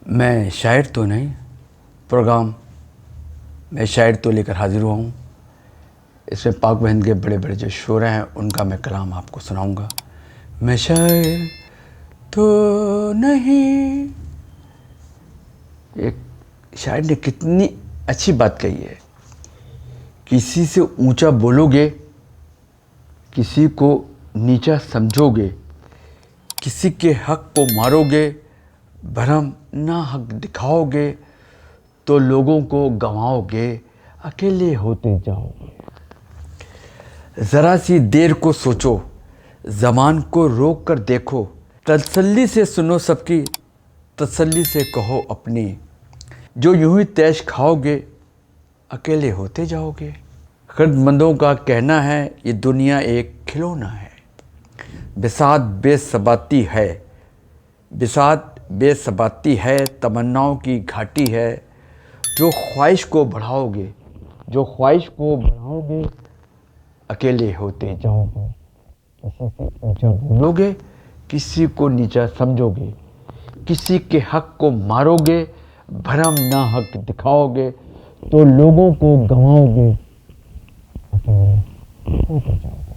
मैं शायर तो नहीं, प्रोग्राम मैं शायर तो लेकर हाजिर हुआ हूँ। इसमें पाक बहन के बड़े बड़े जो शोरे हैं उनका मैं कलाम आपको सुनाऊंगा। मैं शायर तो नहीं। एक शायर ने कितनी अच्छी बात कही है, किसी से ऊंचा बोलोगे, किसी को नीचा समझोगे, किसी के हक को मारोगे, भरम ना हक दिखाओगे तो लोगों को गंवाओगे, अकेले होते जाओगे। ज़रा सी देर को सोचो, ज़मान को रोक कर देखो, तसल्ली से सुनो सबकी, तसल्ली से कहो अपनी। जो यूं ही तैश खाओगे, अकेले होते जाओगे। ख़िर्दमंदों का कहना है ये दुनिया एक खिलौना है। बिसात बेसबाती है, बिसात बेसबाती है, तमन्नाओं की घाटी है। जो ख्वाहिश को बढ़ाओगे, जो ख्वाहिश को बढ़ाओगे, अकेले होते जाओगे। किसी से ऊंचा बोलोगे, किसी को नीचा समझोगे, किसी के हक को मारोगे, भरम ना हक दिखाओगे तो लोगों को गंवाओगे, अकेले होते जाओगे।